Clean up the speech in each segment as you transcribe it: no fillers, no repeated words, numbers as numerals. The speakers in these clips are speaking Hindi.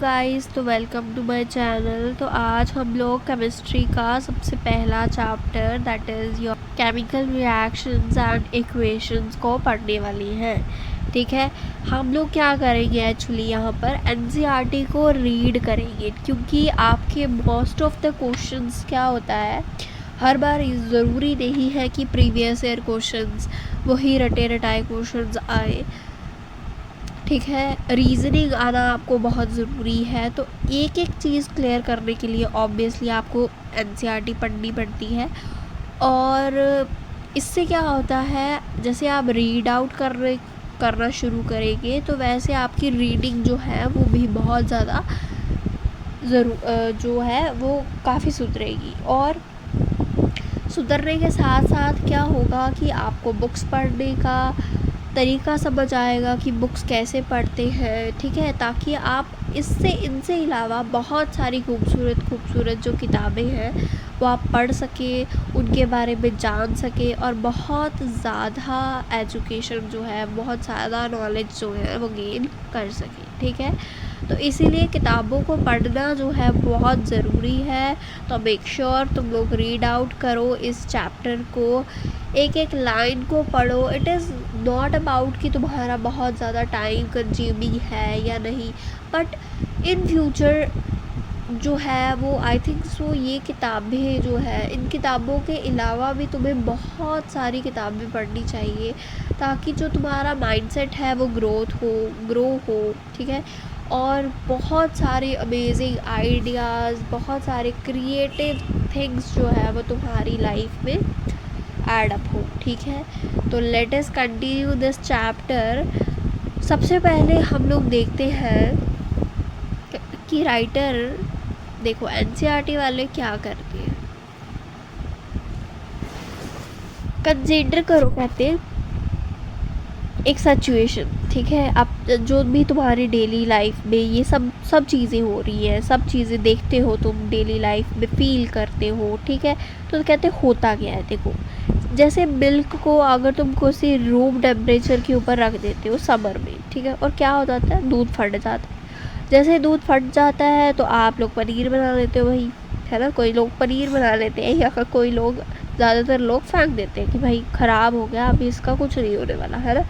गाइस, तो वेलकम टू माय चैनल। तो आज हम लोग केमिस्ट्री का सबसे पहला chapter that is your chemical reactions and equations को पढ़ने वाली हैं। ठीक है, हम लोग क्या करेंगे एक्चुअली यहाँ पर एनसीईआरटी को रीड करेंगे, क्योंकि आपके मोस्ट ऑफ द क्वेश्चंस क्या होता है, हर बार ज़रूरी नहीं है कि प्रीवियस ईयर क्वेश्चंस वही रटे रटाए क्वेश्चंस आए। ठीक है, रीज़निंग आना आपको बहुत ज़रूरी है। तो एक एक चीज़ क्लियर करने के लिए ऑब्वियसली आपको एनसीईआरटी पढ़नी पड़ती है। और इससे क्या होता है, जैसे आप रीड आउट करना शुरू करेंगे तो वैसे आपकी रीडिंग जो है वो भी बहुत ज़्यादा जो है वो काफ़ी सुधरेगी। और सुधरने के साथ साथ क्या होगा कि आपको बुक्स पढ़ने का तरीका समझ आएगा कि बुक्स कैसे पढ़ते हैं। ठीक है, ताकि आप इनसे अलावा बहुत सारी खूबसूरत जो किताबें हैं वो आप पढ़ सके, उनके बारे में जान सके और बहुत ज़्यादा एजुकेशन जो है, बहुत ज़्यादा नॉलेज जो है वो गेन कर सके। ठीक है, तो इसीलिए किताबों को पढ़ना जो है बहुत ज़रूरी है। तो मेक श्योर तुम लोग रीड आउट करो इस चैप्टर को, एक एक लाइन को पढ़ो। इट इज़ नॉट अबाउट कि तुम्हारा बहुत ज़्यादा टाइम कंज्यूमिंग है या नहीं, बट इन फ्यूचर जो है वो आई थिंक सो ये किताबें जो है, इन किताबों के अलावा भी तुम्हें बहुत सारी किताबें पढ़नी चाहिए, ताकि जो तुम्हारा माइंडसेट है वो ग्रो हो। ठीक है, और बहुत सारे अमेजिंग आइडियाज़, बहुत सारे क्रिएटिव थिंग्स जो है वो तुम्हारी लाइफ में ऐड अप हो। ठीक है, तो let us continue this chapter. सबसे पहले हम लोग देखते हैं कि राइटर, देखो एनसीईआरटी वाले क्या करते हैं, कंसिडर करो, कहते हैं एक सिचुएशन। ठीक है, आप जो भी तुम्हारी डेली लाइफ में ये सब चीज़ें हो रही हैं, सब चीज़ें देखते हो तुम डेली लाइफ में, फील करते हो। ठीक है, तो कहते होता क्या है, देखो जैसे मिल्क को अगर तुम किसी रूम टेम्परेचर के ऊपर रख देते हो समर में, ठीक है, और क्या हो जाता है, दूध फट जाता है। जैसे दूध फट जाता है तो आप लोग पनीर बना लेते हो, वही है ना, कोई लोग पनीर बना लेते हैं, या कोई लोग, ज़्यादातर लोग फेंक देते हैं कि भाई ख़राब हो गया, अभी इसका कुछ नहीं होने वाला, है ना।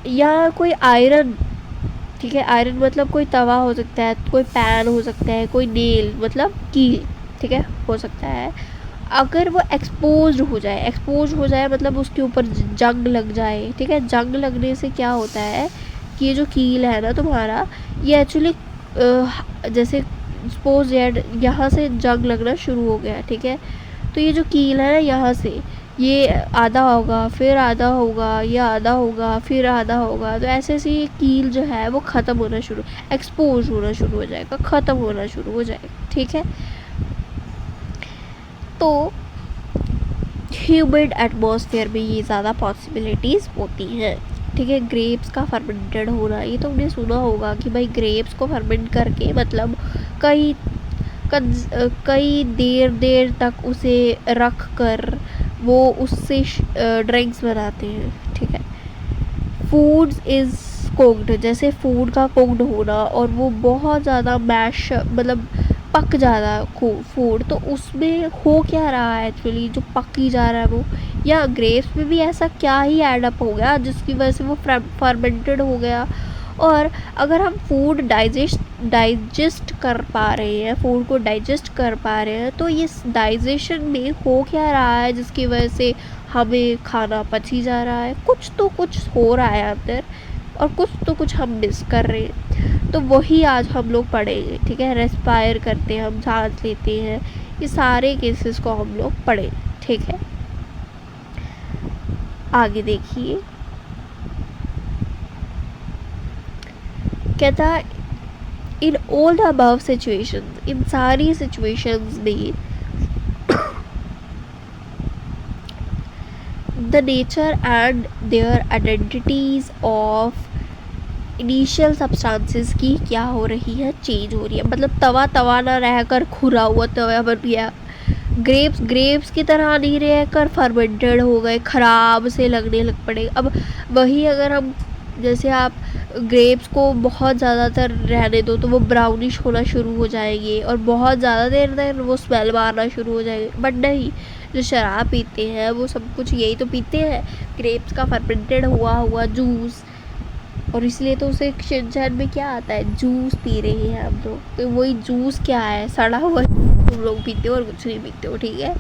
या कोई आयरन, ठीक है, आयरन मतलब कोई तवा हो सकता है, कोई पैन हो सकता है, कोई नेल मतलब कील, ठीक है, हो सकता है। अगर वो एक्सपोज हो जाए मतलब उसके ऊपर जंग लग जाए। ठीक है, जंग लगने से क्या होता है कि ये जो कील है ना तुम्हारा, ये एक्चुअली जैसे सपोज यहाँ से जंग लगना शुरू हो गया। ठीक है, तो ये जो कील है ना, यहाँ से ये आधा होगा, फिर आधा होगा, या आधा होगा, फिर आधा होगा, तो ऐसे ऐसे ये कील जो है वो ख़त्म होना शुरू, एक्सपोज होना शुरू हो जाएगा, ख़त्म होना शुरू हो जाएगा। ठीक है, तो ह्यूमिड एटमॉस्फेयर में ये ज़्यादा पॉसिबिलिटीज़ होती हैं। ठीक है, ग्रेप्स का फर्मेंटेड होना, ये तुमने सुना होगा कि भाई ग्रेप्स को फर्मेंट करके मतलब कई देर तक उसे रख कर वो उससे ड्रिंक्स बनाते हैं। ठीक है, फूड्स इज़ कुक्ड, जैसे फूड का कुक्ड होना, और वो बहुत ज़्यादा मैश मतलब पक जा रहा है फूड, तो उसमें हो क्या रहा है एक्चुअली, जो पकी जा रहा है वो, या ग्रेप्स में भी ऐसा क्या ही एडअप हो गया जिसकी वजह से वो फर्मेंटेड हो गया। और अगर हम फूड डाइजेस्ट कर पा रहे हैं, फूड को डाइजेस्ट कर पा रहे हैं, तो ये डाइजेशन में हो क्या रहा है जिसकी वजह से हमें खाना पच ही जा रहा है, कुछ हो रहा है अंदर, और कुछ हम मिस कर रहे हैं। तो वही आज हम लोग पढ़ेंगे। ठीक है, रेस्पायर करते हैं, हम सांस लेते हैं, ये सारे केसेस को हम लोग पढ़ेंगे। ठीक है, आगे देखिए, कहता in all the above situations, इन सारी सिचुएशंस में the nature and their identities of initial substances की क्या हो रही है, चेंज हो रही है। मतलब तवा ना रहकर खुरा हुआ तवा बन गया, ग्रेप्स की तरह नहीं रहकर फर्मेंटेड हो गए, ख़राब से लगने लग पड़े। अब वही अगर हम, जैसे आप ग्रेप्स को बहुत ज़्यादातर रहने दो तो वो ब्राउनिश होना शुरू हो जाएंगे और बहुत ज़्यादा देर तक वो स्मेल मारना शुरू हो जाएंगे। बट नहीं, जो शराब पीते हैं वो सब कुछ यही तो पीते हैं, ग्रेप्स का फर्मेंटेड हुआ जूस। और इसलिए तो उसे शिनचैन में क्या आता है, जूस पी रहे हैं हम लोग। तो वही जूस क्या है, सड़ा हुआ तुम लोग पीते हो और कुछ नहीं पीते हो, ठीक है।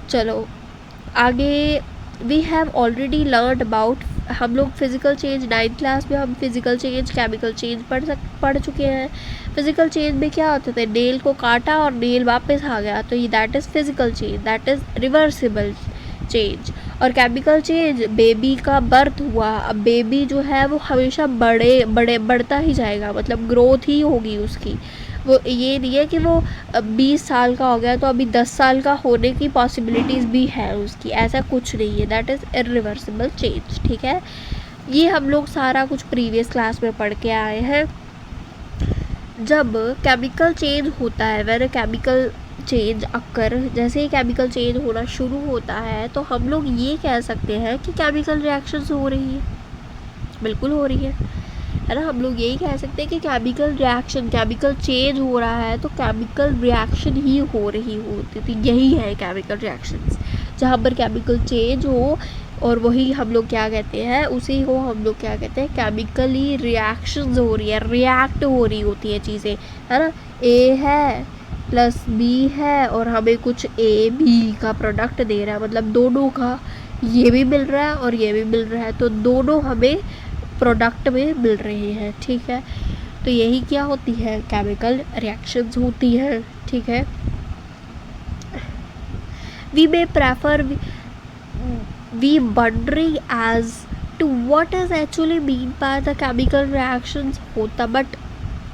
चलो आगे, we have already learn about, हम लोग फिज़िकल चेंज 9th क्लास में हम फिज़िकल चेंज केमिकल चेंज पढ़ चुके हैं। फिज़िकल चेंज में क्या होता था, नेल को काटा और नेल वापस आ गया, तो ये that is physical change, that is reversible change. और केमिकल चेंज, बेबी का बर्थ हुआ, अब बेबी जो है वो हमेशा बढ़ता ही जाएगा, मतलब ग्रोथ ही होगी उसकी। वो ये नहीं है कि वो 20 साल का हो गया तो अभी 10 साल का होने की पॉसिबिलिटीज़ भी है उसकी, ऐसा कुछ नहीं है, दैट इज़ इरिवर्सिबल चेंज, ठीक है। ये हम लोग सारा कुछ प्रीवियस क्लास में पढ़ के आए हैं। जब केमिकल चेंज होता है, वैन केमिकल चेंज अक्कर, जैसे ही केमिकल चेंज होना शुरू होता है तो हम लोग ये कह सकते हैं कि केमिकल रिएक्शंस हो रही है, बिल्कुल हो रही है ना। हम लोग यही कह सकते हैं कि केमिकल रिएक्शन, केमिकल चेंज हो रहा है तो केमिकल रिएक्शन ही हो रही होती थी, यही है केमिकल रिएक्शंस। जहाँ पर केमिकल चेंज हो और वही हम लोग क्या कहते हैं, उसी को हम लोग क्या कहते हैं, केमिकली रिएक्शंस हो रही है, रिएक्ट हो रही होती है चीज़ें, है ना। ए है प्लस बी है और हमें कुछ ए बी का प्रोडक्ट दे रहा है, मतलब दोनों का, ये भी मिल रहा है और ये भी मिल रहा है, तो दोनों हमें प्रोडक्ट में मिल रहे हैं, ठीक है। तो यही क्या होती है, केमिकल रिएक्शंस होती है, ठीक है। We may prefer, we wondering as to what is actually mean by the chemical reactions होता, बट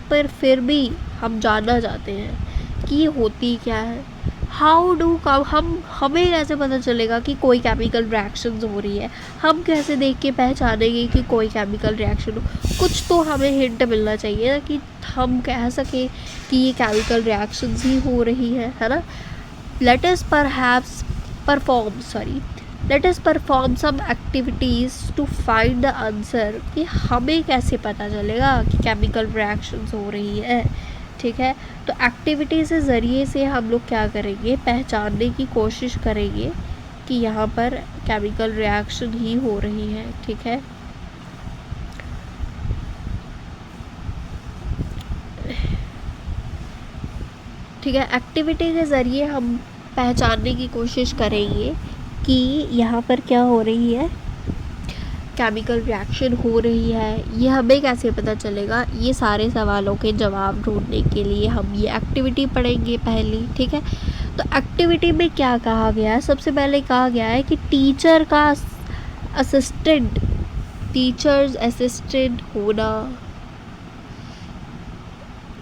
पर फिर भी हम जानना चाहते हैं कि होती क्या है। हाउ डू हम हमें कैसे पता चलेगा कि कोई केमिकल रिएक्शंस हो रही है, हम कैसे देख के पहचानेंगे कि कोई केमिकल रिएक्शन हो। कुछ तो हमें हिंट मिलना चाहिए ना कि हम कह सकें कि ये केमिकल रिएक्शंस ही हो रही है ना। Let us perform some activities to find the answer, कि हमें कैसे पता चलेगा कि केमिकल रिएक्शंस हो रही है, ठीक है। तो एक्टिविटी के ज़रिए से हम लोग क्या करेंगे, पहचानने की कोशिश करेंगे कि यहाँ पर केमिकल रिएक्शन ही हो रही है, ठीक है। ठीक है, एक्टिविटी के ज़रिए हम पहचानने की कोशिश करेंगे कि यहाँ पर क्या हो रही है, केमिकल रिएक्शन हो रही है। ये हमें कैसे पता चलेगा, ये सारे सवालों के जवाब ढूंढने के लिए हम ये एक्टिविटी पढ़ेंगे पहली, ठीक है। तो एक्टिविटी में क्या कहा गया है, सबसे पहले कहा गया है कि टीचर का असिस्टेंट, टीचर्स असिस्टेंट होना,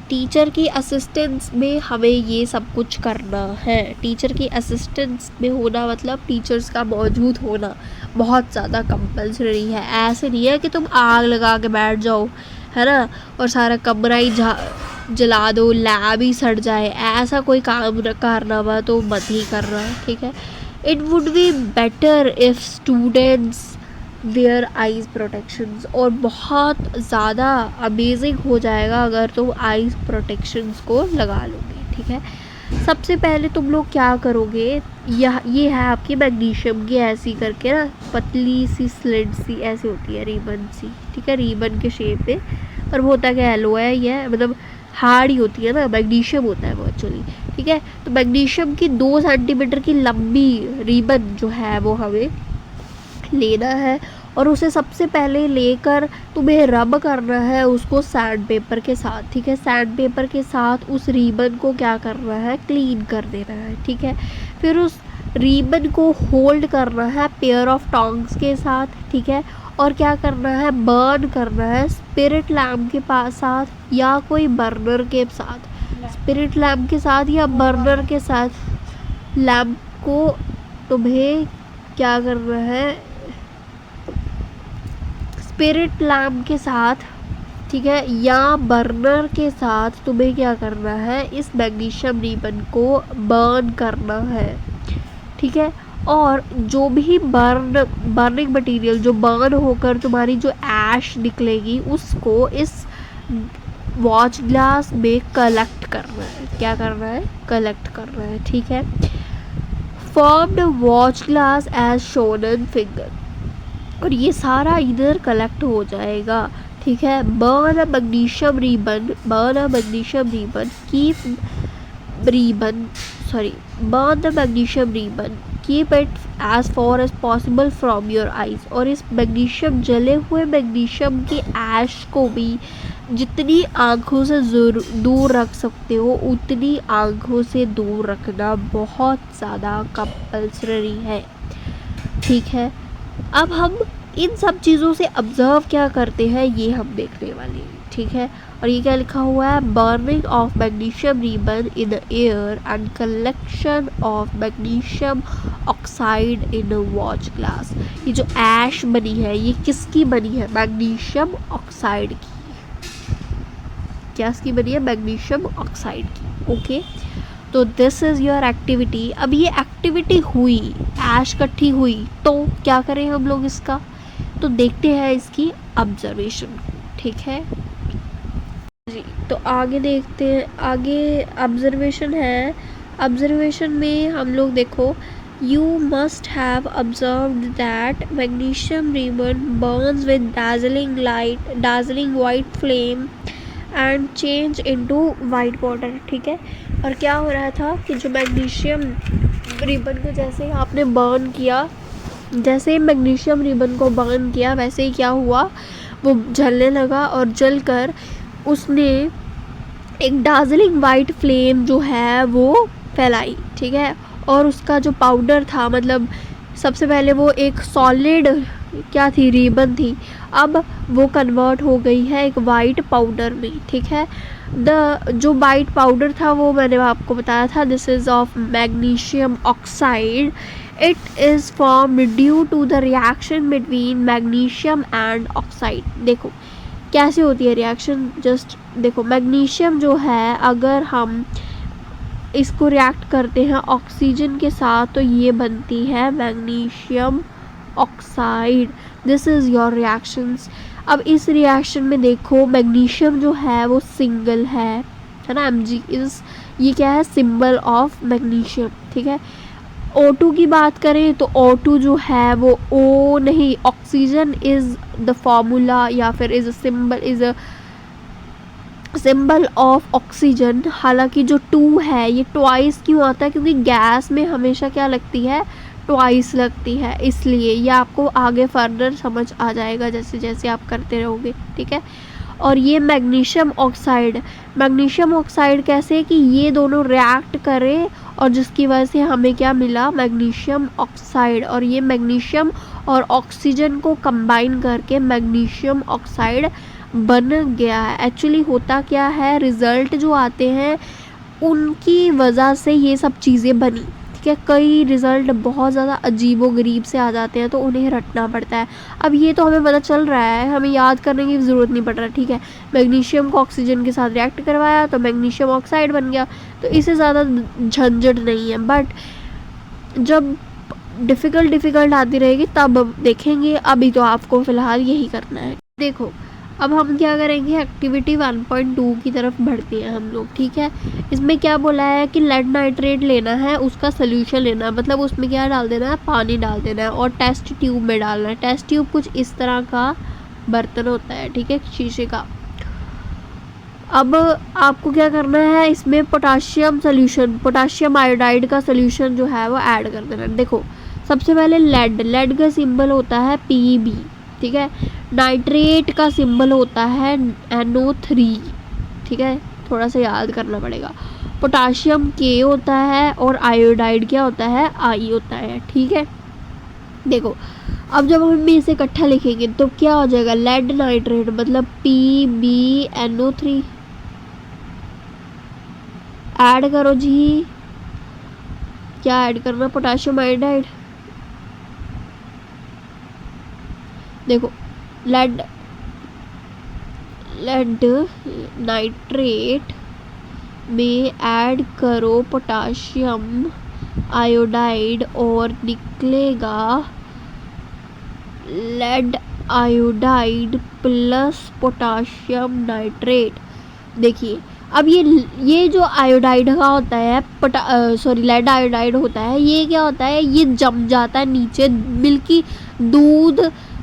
टीचर की असिस्टेंस में हमें ये सब कुछ करना है। टीचर की असिस्टेंस में होना मतलब टीचर्स का मौजूद होना बहुत ज़्यादा कंपल्सरी है। ऐसे नहीं है कि तुम आग लगा के बैठ जाओ, है ना, और सारा कमरा ही जला दो, लैब ही सड़ जाए, ऐसा कोई काम कारनामा तो मत ही करना, ठीक है। It would be better if students wear eyes protections, और बहुत ज़्यादा अमेजिंग हो जाएगा अगर तुम आइज़ प्रोटेक्शंस को लगा लोगे, ठीक है। सबसे पहले तुम लोग क्या करोगे, ये है आपकी मैग्नीशियम की ऐसी करके ना पतली सी स्लिट सी ऐसी होती है, रिबन सी, ठीक है, रिबन के शेप में, और वो होता क्या एलो है, ये मतलब हार्ड ही होती है ना, मैग्नीशियम होता है वो एक्चुअली, ठीक है। तो मैग्नीशियम की 2 सेंटीमीटर की लंबी रिबन जो है वो हमें लेना है, और उसे सबसे पहले लेकर तुम्हें रब करना है उसको सैंड पेपर के साथ, ठीक है। सैंड पेपर के साथ उस रिबन को क्या करना है, क्लीन कर देना है, ठीक है। फिर उस रिबन को होल्ड करना है पेयर ऑफ टोंग्स के साथ, ठीक है, और क्या करना है, बर्न करना है स्पिरिट लैम्प के साथ या कोई बर्नर के साथ, स्पिरिट लैम्प के साथ या बर्नर के साथ। लैम्प को तुम्हें क्या करना है, स्पिरिट लैम्प के साथ, ठीक है, या बर्नर के साथ तुम्हें क्या करना है, इस मैग्नीशियम रिबन को बर्न करना है, ठीक है। और जो भी बर्निंग मटेरियल जो बर्न होकर तुम्हारी जो ऐश निकलेगी उसको इस वॉच ग्लास में कलेक्ट करना है। क्या करना है? कलेक्ट करना है, ठीक है। Formed watch glass as shown in figure, और ये सारा इधर कलेक्ट हो जाएगा, ठीक है। Burn a magnesium ribbon, burn a magnesium ribbon, keep ribbon sorry burn the magnesium ribbon, keep it as far as possible from your eyes, और इस मैग्नीशियम जले हुए मैग्नीशियम की ऐश को भी जितनी आँखों से दूर रख सकते हो उतनी आँखों से दूर रखना बहुत ज़्यादा कंपल्सरी है, ठीक है। अब हम इन सब चीज़ों से ऑब्ज़र्व क्या करते हैं ये हम देखने वाले हैं, ठीक है। और ये क्या लिखा हुआ है? Burning of magnesium ribbon in air and collection of magnesium oxide in watch glass. ये जो ऐश बनी है ये किसकी बनी है? मैग्नीशियम ऑक्साइड की। क्या इसकी बनी है? मैग्नीशियम ऑक्साइड की, ओके। तो दिस इज़ योर एक्टिविटी। अब ये एक्टिविटी हुई, ऐश इकट्ठी हुई, तो क्या करें हम लोग इसका? तो देखते हैं इसकी ऑब्जर्वेशन, ठीक है जी। तो आगे देखते हैं, आगे ऑब्जर्वेशन है। ऑब्जर्वेशन में हम लोग देखो, you must have observed that magnesium ribbon Burns with dazzling light, dazzling white flame and change into white water, ठीक है। और क्या हो रहा था कि जो मैग्नीशियम रिबन को जैसे ही आपने बर्न किया, जैसे ही मैग्नीशियम रिबन को बर्न किया वैसे ही क्या हुआ, वो जलने लगा और जलकर उसने एक डार्जलिंग वाइट फ्लेम जो है वो फैलाई, ठीक है। और उसका जो पाउडर था, मतलब सबसे पहले वो एक सॉलिड क्या थी, रिबन थी, अब वो कन्वर्ट हो गई है एक वाइट पाउडर में, ठीक है। जो वाइट पाउडर था वो मैंने आपको बताया था, this is of magnesium oxide. It is form due to the reaction between magnesium and oxide. देखो कैसे होती है रिएक्शन, जस्ट देखो। मैग्नीशियम जो है अगर हम इसको रिएक्ट करते हैं ऑक्सीजन के साथ तो ये बनती है magnesium oxide. This is your reactions. अब इस रिएक्शन में देखो मैग्नीशियम जो है वो सिंगल है ना, Mg इज, ये क्या है? सिंबल ऑफ मैग्नीशियम, ठीक है। O2 की बात करें तो O2 जो है वो O नहीं, ऑक्सीजन इज़ द फॉर्मूला या फिर is a symbol of oxygen. हालांकि जो 2 है ये ट्वाइस क्यों आता है? क्योंकि गैस में हमेशा क्या लगती है? ट्वाइस लगती है, इसलिए ये आपको आगे फर्दर समझ आ जाएगा जैसे जैसे आप करते रहोगे, ठीक है। और ये मैग्नीशियम ऑक्साइड कैसे कि ये दोनों रिएक्ट करें और जिसकी वजह से हमें क्या मिला? Magnesium oxide. और ये मैग्नीशियम और ऑक्सीजन को कंबाइन करके मैग्नीशियम ऑक्साइड बन गया है। एक्चुअली होता क्या है, रिज़ल्ट जो आते हैं उनकी वजह से ये सब चीज़ें बनी, ठीक है। कई रिज़ल्ट बहुत ज़्यादा अजीबोगरीब से आ जाते हैं तो उन्हें रटना पड़ता है। अब ये तो हमें पता चल रहा है, हमें याद करने की ज़रूरत नहीं पड़ रहा, ठीक है। मैग्नीशियम को ऑक्सीजन के साथ रिएक्ट करवाया तो मैग्नीशियम ऑक्साइड बन गया, तो इससे ज़्यादा झंझट नहीं है। बट जब डिफ़िकल्ट आती रहेगी तब देखेंगे, अभी तो आपको फ़िलहाल यही करना है। देखो अब हम क्या करेंगे, एक्टिविटी 1.2 की तरफ बढ़ते हैं हम लोग, ठीक है। इसमें क्या बोला है कि लेड नाइट्रेट लेना है, उसका सोल्यूशन लेना है, मतलब उसमें क्या डाल देना है? पानी डाल देना है और टेस्ट ट्यूब में डालना है। टेस्ट ट्यूब कुछ इस तरह का बर्तन होता है, ठीक है, शीशे का। अब आपको क्या करना है, इसमें पोटाशियम आयोडाइड का सोल्यूशन जो है वो ऐड कर देना है। देखो सबसे पहले लेड का सिंबल होता है Pb, ठीक है। नाइट्रेट का सिंबल होता है NO3, ठीक है, थोड़ा सा याद करना पड़ेगा। पोटाशियम K होता है और आयोडाइड क्या होता है? I होता है, ठीक है। देखो अब जब हम इसे इकट्ठा लिखेंगे तो क्या हो जाएगा? लेड नाइट्रेट मतलब PbNO3। ऐड करो जी, क्या ऐड करना? Potassium iodide. देखो लेड नाइट्रेट में ऐड करो पोटाशियम आयोडाइड और निकलेगा lead iodide plus potassium nitrate. देखिए अब ये जो आयोडाइड का होता है लेड आयोडाइड होता है, ये क्या होता है, ये जम जाता है नीचे, मिल्की दूध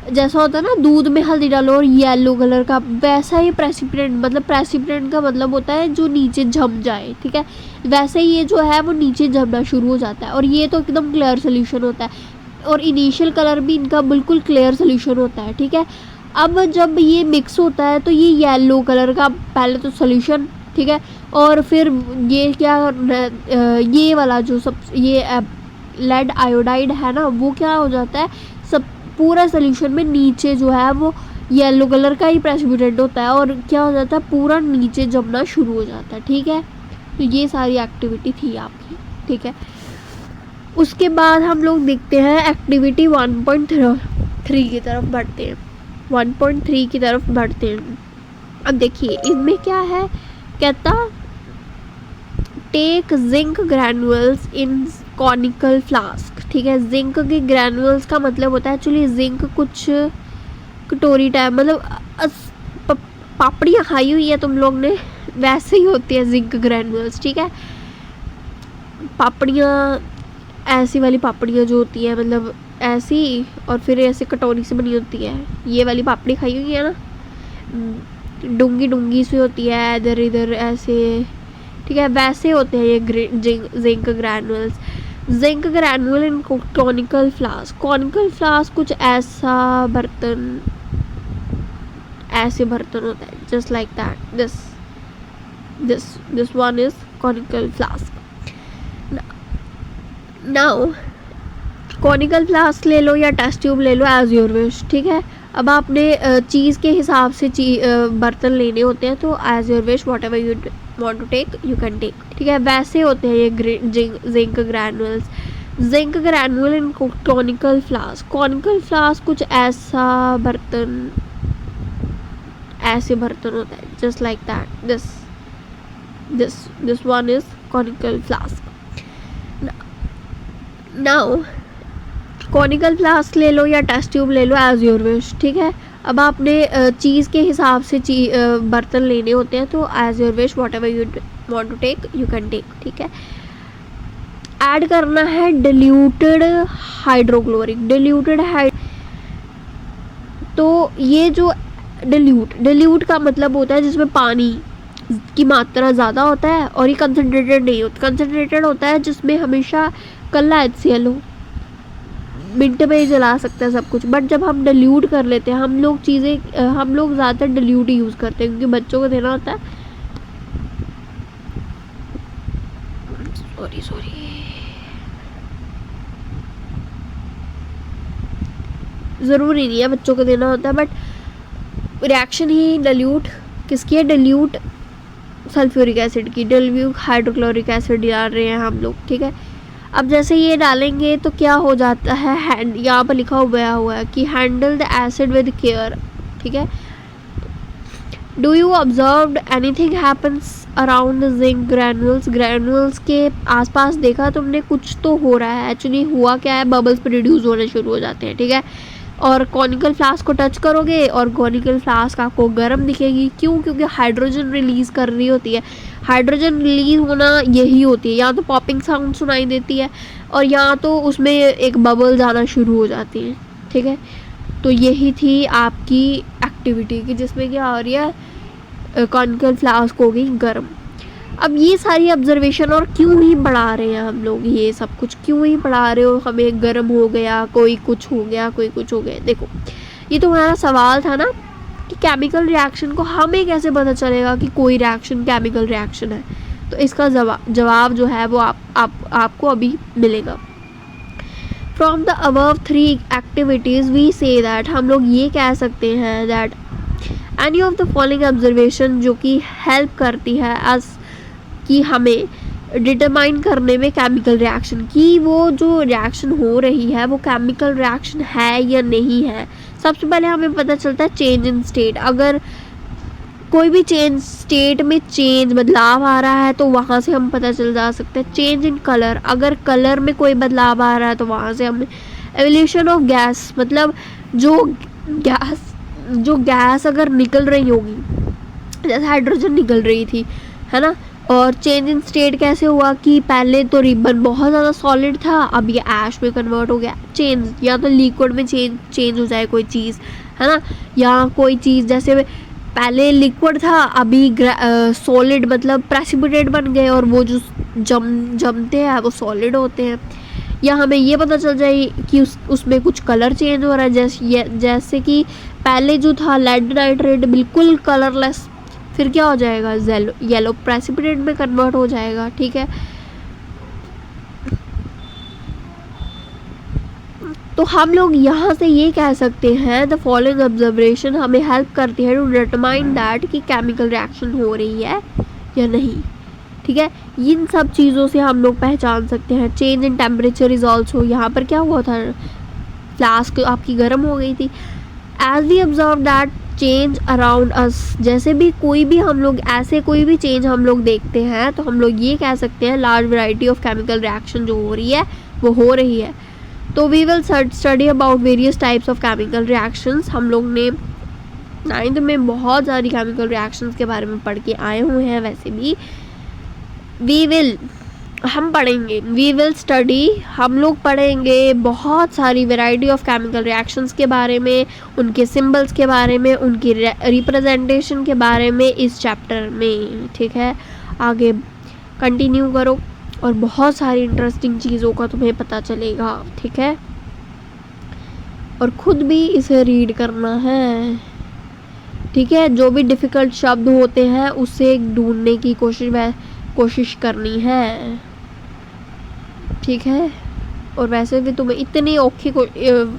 जैसा होता है ना, दूध में हल्दी डालो और येलो कलर का, वैसा ही प्रेसिपिटेंट, मतलब प्रेसिपिटेंट का मतलब होता है जो नीचे जम जाए, ठीक है। वैसे ही ये जो है वो नीचे जमना शुरू हो जाता है, और ये तो एकदम क्लियर सोल्यूशन होता है, और इनिशियल कलर भी इनका बिल्कुल क्लियर सोल्यूशन होता है, ठीक है। अब जब ये मिक्स होता है तो ये येलो कलर का पहले तो सोल्यूशन, ठीक है, और फिर ये क्या ये वाला जो सब ये लेड आयोडाइड है ना, वो क्या हो जाता है, सब पूरा सोल्यूशन में नीचे जो है वो येलो कलर का ही प्रेसिपिटेंट होता है, और क्या हो जाता है, पूरा नीचे जमना शुरू हो जाता है, ठीक है। तो ये सारी एक्टिविटी थी आपकी, ठीक है। उसके बाद हम लोग देखते हैं एक्टिविटी 1.3 की तरफ बढ़ते हैं, 1.3 की तरफ बढ़ते हैं। अब देखिए इसमें क्या है, कहता टेक जिंक ग्रैनुअल्स इन कॉनिकल फ्लास्क, ठीक है। जिंक के ग्रैनुअल्स का मतलब होता है एक्चुअली जिंक कुछ कटोरी टाइप, मतलब पापड़ियाँ खाई हुई है तुम लोग ने, वैसे ही होती है जिंक ग्रैनुअल्स, ठीक है। पापड़ियाँ ऐसी वाली पापड़ियाँ जो होती है, मतलब ऐसी, और फिर ऐसे कटोरी से बनी होती है, ये वाली पापड़ी खाई हुई है ना, डूंगी डूंगी सी होती है, इधर इधर ऐसे, ठीक है, वैसे होते हैं ये zinc granules. Zinc granule in conical flask, conical flask कुछ ऐसा बर्तन, ऐसे बर्तन होता है, just like that, this one is conical flask. Now conical flask ले लो या टेस्ट ट्यूब ले लो, एज योर विश, ठीक है। अब आपने चीज़ के हिसाब से बर्तन लेने होते हैं, तो as your wish whatever you want to take you can take, ठीक है। वैसे होते हैं ये zinc granules. Zinc granule in conical flask, conical flask कुछ ऐसा बर्तन, ऐसे बर्तन होता है, just like that, this one is conical flask. Now conical flask ले लो या टेस्ट ट्यूब ले लो, एज योर विश, ठीक है। अब आपने चीज़ के हिसाब से बर्तन लेने होते हैं, तो as your wish whatever you want to take you can take, ठीक है। ऐड करना है डिल्यूटेड हाइड्रोक्लोरिक, तो ये जो डिल्यूट का मतलब होता है जिसमें पानी की मात्रा ज़्यादा होता है, और ये कंसनट्रेटेड नहीं होता, कंसनट्रेटेड होता है जिसमें हमेशा कल्ला HCl हो, मिनट में ही जला सकता है सब कुछ। बट जब हम डिल्यूट कर लेते हैं, हम लोग ज़्यादातर डिल्यूट ही यूज़ करते हैं, क्योंकि बच्चों को देना होता है। सॉरी ज़रूरी नहीं है बच्चों को देना होता है, बट रिएक्शन ही डिल्यूट किसकी है, डिल्यूट सल्फ्यूरिक एसिड की, डिल्यूट हाइड्रोक्लोरिक एसिड डाल रहे हैं हम लोग, ठीक है। अब जैसे ये डालेंगे तो क्या हो जाता है, यहाँ पर लिखा हुआ है कि handle the acid with care, ठीक है। Do you observe anything happens around zinc granules के आसपास देखा तुमने, कुछ तो हो रहा है। एक्चुअली हुआ क्या है, बबल्स प्रोड्यूस होने शुरू हो जाते हैं, ठीक है। और कॉनिकल फ्लास्क को टच करोगे और कॉनिकल फ्लास्क आपको गर्म दिखेगी, क्यों, क्योंकि हाइड्रोजन रिलीज़ कर रही होती है। हाइड्रोजन रिलीज होना यही होती है, या तो पॉपिंग साउंड सुनाई देती है, और या तो उसमें एक बबल्स आना शुरू हो जाती हैं, ठीक है। तो यही थी आपकी एक्टिविटी की, जिसमें क्या हो रही है, कॉनिकल फ्लास्क हो गई गर्म। अब ये सारी ऑब्जर्वेशन, और क्यों ही पढ़ा रहे हैं हम लोग ये सब कुछ, क्यों ही पढ़ा रहे हो, हमें गर्म हो गया, कोई कुछ हो गया, कोई कुछ हो गया। देखो ये तो हमारा सवाल था ना कि केमिकल रिएक्शन को हमें कैसे पता चलेगा कि कोई रिएक्शन केमिकल रिएक्शन है, तो इसका जवाब जो है वो आपको अभी मिलेगा। From the above 3 activities we say that, हम लोग ये कह सकते हैं that any of the following observation जो कि हेल्प करती है एज कि हमें डिटरमाइन करने में केमिकल रिएक्शन की, वो जो रिएक्शन हो रही है वो केमिकल रिएक्शन है या नहीं है। सबसे पहले हमें पता चलता है चेंज इन स्टेट। अगर कोई भी चेंज स्टेट में चेंज बदलाव आ रहा है तो वहाँ से हम पता चल जा सकते हैं। चेंज इन कलर, अगर कलर में कोई बदलाव आ रहा है तो वहाँ से हमें एवोल्यूशन ऑफ गैस, मतलब जो गैस अगर निकल रही होगी, जैसे हाइड्रोजन निकल रही थी, है ना। और चेंज इन स्टेट कैसे हुआ कि पहले तो रिबन बहुत ज़्यादा सॉलिड था, अब ये ऐश में कन्वर्ट हो गया। चेंज या तो लिक्विड में चेंज हो जाए कोई चीज़, है ना, या कोई चीज़ जैसे पहले लिक्विड था अभी सॉलिड मतलब प्रेसिपिटेट बन गए, और वो जो जमते हैं वो सॉलिड होते हैं। या हमें ये पता चल जाए कि उसमें कुछ कलर चेंज हो रहा है, जैसे कि पहले जो था लेड नाइट्रेट बिल्कुल कलरलेस, फिर क्या हो जाएगा, येलो प्रेसिपिटेट में कन्वर्ट हो जाएगा। ठीक है, तो हम लोग यहाँ से ये कह सकते हैं द फॉलोइंग ऑब्जर्वेशन हमें हेल्प करती है टू डिटरमाइन दैट कि केमिकल रिएक्शन हो रही है या नहीं। ठीक है, इन सब चीज़ों से हम लोग पहचान सकते हैं। Change in temperature is also, यहाँ पर क्या हुआ था, फ्लास्क आपकी गर्म हो गई थी। As we observe that change around us, जैसे भी कोई भी हम लोग ऐसे कोई भी चेंज हम लोग देखते हैं तो हम लोग ये कह सकते हैं large variety of chemical reaction जो हो रही है वो हो रही है। तो we will study about various types of chemical reactions. हम लोग ने 9th में बहुत सारी केमिकल रिएक्शंस के बारे में पढ़ के आए हुए हैं। वैसे भी हम पढ़ेंगे, वी विल स्टडी, हम लोग पढ़ेंगे बहुत सारी वैरायटी ऑफ केमिकल रिएक्शंस के बारे में, उनके सिंबल्स के बारे में, उनकी रिप्रेजेंटेशन के बारे में इस चैप्टर में। ठीक है, आगे कंटिन्यू करो और बहुत सारी इंटरेस्टिंग चीज़ों का तुम्हें पता चलेगा। ठीक है, और ख़ुद भी इसे रीड करना है। ठीक है, जो भी डिफ़िकल्ट शब्द होते हैं उसे ढूंढने की कोशिश करनी है। ठीक है, और वैसे भी तुम्हें इतनी औखी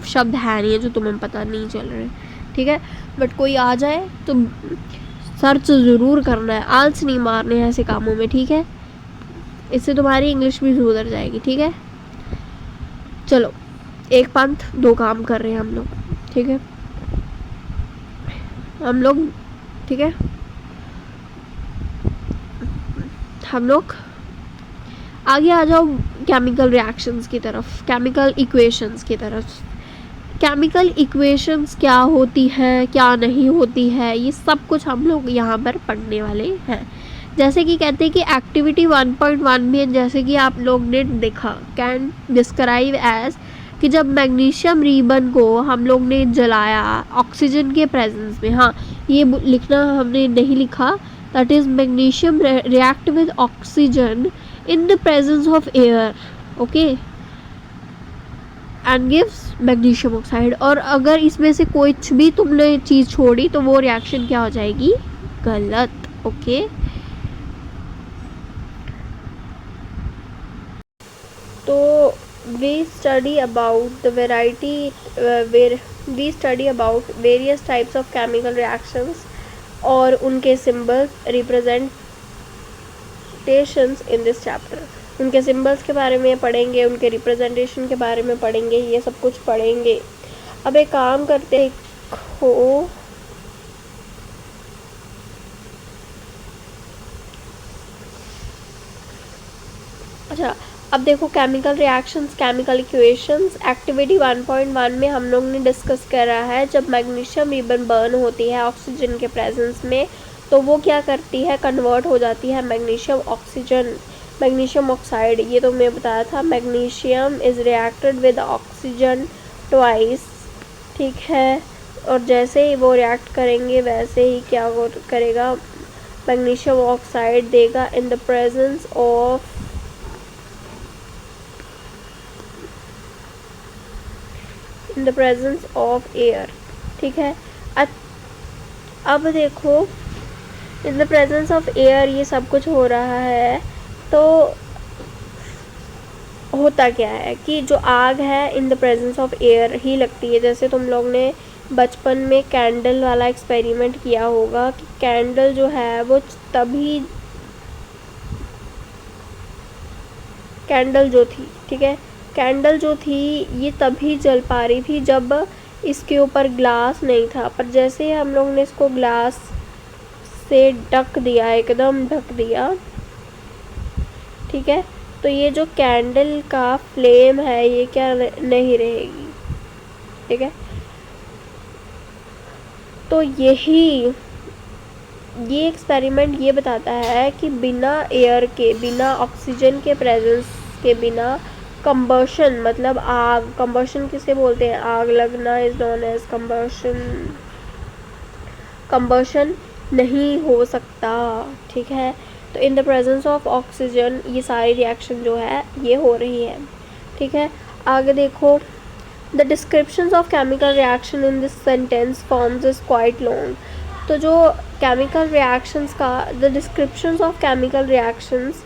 शब्द है नहीं है जो तुम्हें पता नहीं चल रहे। ठीक है, बट कोई आ जाए तो सर्च ज़रूर करना है, आलस नहीं मारने हैं ऐसे कामों में। ठीक है, इससे तुम्हारी इंग्लिश भी सुधर जाएगी। ठीक है, चलो, एक पंथ दो काम कर रहे हैं हम लोग। ठीक है, ठीक है, हम लोग आगे आ जाओ केमिकल रिएक्शंस की तरफ, केमिकल इक्वेशंस की तरफ। केमिकल इक्वेशंस क्या होती है, क्या नहीं होती है, ये सब कुछ हम लोग यहाँ पर पढ़ने वाले हैं। जैसे कि कहते हैं कि एक्टिविटी 1.1 में, जैसे कि आप लोग ने देखा, कैन डिस्क्राइब एज कि जब मैग्नीशियम रिबन को हम लोग ने जलाया ऑक्सीजन के प्रेजेंस में, हाँ ये लिखना हमने नहीं लिखा, that is magnesium react with oxygen in the presence of air, okay, and gives magnesium oxide। और अगर इसमें से कुछ भी तुमने चीज़ छोड़ी तो वो रिएक्शन क्या हो जाएगी, गलत। ओके, तो we study about the variety where we study about various types of chemical reactions और उनके symbols represent in this chapter. उनके सिंबल्स के बारे में पढ़ेंगे, उनके रिप्रेजेंटेशन के बारे में पढ़ेंगे, ये सब कुछ पढ़ेंगे। अब एक काम करते हो, अच्छा अब देखो chemical reactions, chemical equations, activity 1.1 में हम लोग ने डिस्कस करा है जब मैग्नीशियम रिबन बर्न होती है ऑक्सीजन के प्रेजेंस में तो वो क्या करती है, कन्वर्ट हो जाती है मैग्नीशियम ऑक्साइड। ये तो मैं बताया था, magnesium is reacted with oxygen twice. ठीक है, और जैसे ही वो रिएक्ट करेंगे वैसे ही क्या करेगा, मैग्नीशियम ऑक्साइड देगा इन द प्रेजेंस ऑफ एयर। ठीक है, अब देखो इन द प्रेजेंस ऑफ एयर ये सब कुछ हो रहा है, तो होता क्या है कि जो आग है in the presence of air ही लगती है। जैसे तुम लोग ने बचपन में कैंडल वाला एक्सपेरिमेंट किया होगा कि कैंडल जो है वो तभी, कैंडल जो थी, ठीक है, कैंडल जो थी ये तभी जल पा रही थी जब इसके ऊपर ग्लास नहीं था, पर जैसे हम लोग ने इसको ग्लास से ढक दिया, एकदम ढक दिया, ठीक है, तो ये जो कैंडल का फ्लेम है ये क्या नहीं रहेगी, ठीक है। तो ये एक्सपेरिमेंट ये बताता है कि बिना एयर के, बिना ऑक्सीजन के प्रेजेंस के बिना कंबशन, मतलब आग, कंबशन किसे बोलते हैं, आग लगना is known as combustion, combustion नहीं हो सकता, ठीक है। तो in the presence of oxygen ये सारी रिएक्शन जो है ये हो रही है, ठीक है। आगे देखो, the descriptions of chemical reaction in this sentence forms is quite long. तो जो केमिकल रिएक्शंस का, the descriptions of chemical reactions,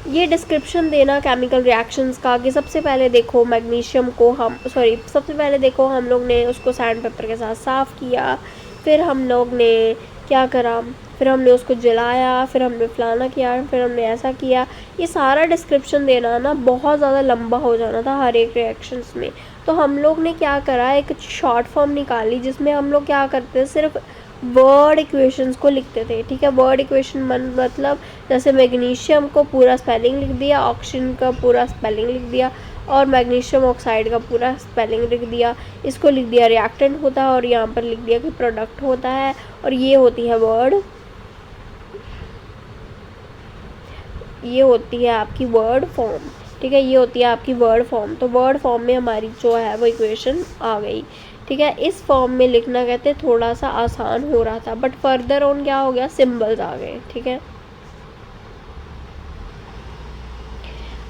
ये डिस्क्रिप्शन देना केमिकल रिएक्शंस का कि सबसे पहले देखो मैग्नीशियम को सबसे पहले देखो हम लोग ने उसको सैंड पेपर के साथ साफ़ किया, फिर हम लोग ने क्या करा, फिर हमने उसको जलाया, फिर हमने फलाना किया, फिर हमने ऐसा किया। ये सारा डिस्क्रिप्शन देना ना बहुत ज़्यादा लंबा हो जाना था हर एक रिएक्शंस में। तो हम लोग ने क्या करा, एक शॉर्ट फॉर्म निकाली जिसमें हम लोग क्या करते थे, सिर्फ वर्ड इक्वेशंस को लिखते थे, ठीक है। वर्ड इक्वेशन मतलब जैसे मैग्नीशियम को पूरा स्पेलिंग लिख दिया, ऑक्सीजन का पूरा स्पेलिंग लिख दिया, और मैग्नीशियम ऑक्साइड का पूरा स्पेलिंग लिख दिया, इसको लिख दिया रिएक्टेंट होता है, और यहाँ पर लिख दिया कि प्रोडक्ट होता है, और ये होती है वर्ड, ये होती है आपकी वर्ड फॉर्म, ठीक है, ये होती है आपकी वर्ड फॉर्म। तो वर्ड फॉर्म में हमारी जो है वो इक्वेशन आ गई, ठीक है। इस फॉर्म में लिखना कहते थोड़ा सा आसान हो रहा था, बट फर्दर ऑन क्या हो गया, सिंबल्स आ गए, ठीक है।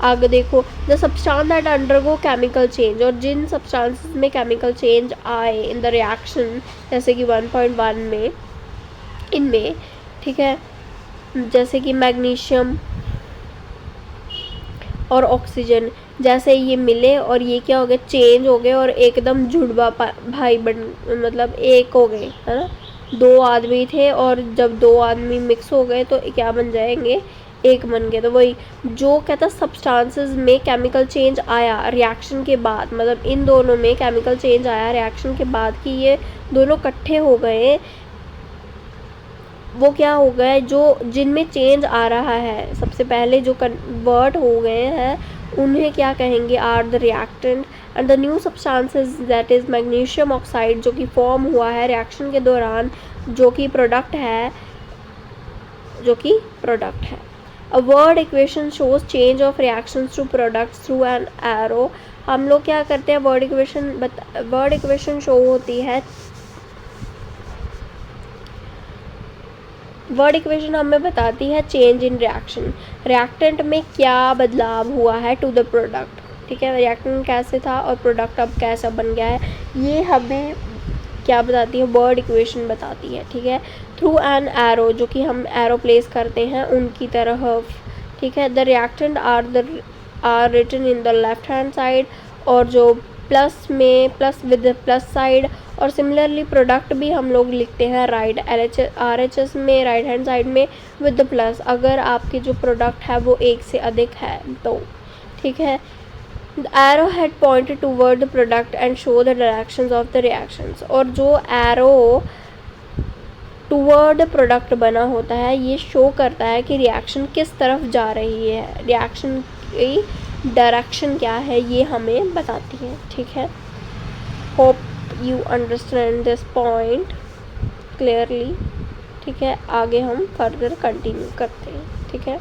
आगे देखो, the substance that undergo chemical change, और जिन सब्सटेंसेस में केमिकल चेंज आए इन द रिएक्शन, जैसे कि 1.1 में इनमें, ठीक है, जैसे कि मैग्नीशियम और ऑक्सीजन, जैसे ये मिले और ये क्या हो गए, चेंज हो गए और एकदम जुड़वा भाई मतलब एक हो गए, है ना। दो आदमी थे और जब दो आदमी मिक्स हो गए तो क्या बन जाएंगे, एक बन गए। तो वही जो कहता सब्सटेंसेस में केमिकल चेंज आया रिएक्शन के बाद, मतलब इन दोनों में केमिकल चेंज आया रिएक्शन के बाद कि ये दोनों इकट्ठे हो गए, वो क्या हो गए, जो जिनमें चेंज आ रहा है सबसे पहले जो कन्वर्ट हो गए हैं उन्हें क्या कहेंगे, are the reactant. And the new substances that is magnesium oxide, जो कि फॉर्म हुआ है रिएक्शन के दौरान, जो कि प्रोडक्ट है, a word equation shows change of reactions to products through an arrow. हम लोग क्या करते हैं, वर्ड इक्वेशन शो होती है, वर्ड इक्वेशन हमें बताती है चेंज इन रिएक्शन, रिएक्टेंट में क्या बदलाव हुआ है टू द प्रोडक्ट, ठीक है। रिएक्टेंट कैसे था और प्रोडक्ट अब कैसा बन गया है, ये हमें क्या बताती है, वर्ड इक्वेशन बताती है, ठीक है। थ्रू एन एरो, जो कि हम एरो प्लेस करते हैं उनकी तरफ, ठीक है। The reactant are written in the left hand side, और जो प्लस विद प्लस साइड, और सिमिलरली प्रोडक्ट भी हम लोग लिखते हैं राइट RHS में, राइट हैंड साइड में विद द प्लस, अगर आपके जो प्रोडक्ट है वो एक से अधिक है तो, ठीक है। The arrow had pointed toward the product and show the directions of the reactions, और जो एरो टूवर्ड प्रोडक्ट बना होता है ये शो करता है कि रिएक्शन किस तरफ जा रही है, रिएक्शन की डायरेक्शन क्या है ये हमें बताती है, ठीक है। Hope you understand this point clearly, ठीक है। आगे हम फर्दर कंटिन्यू करते हैं, ठीक है।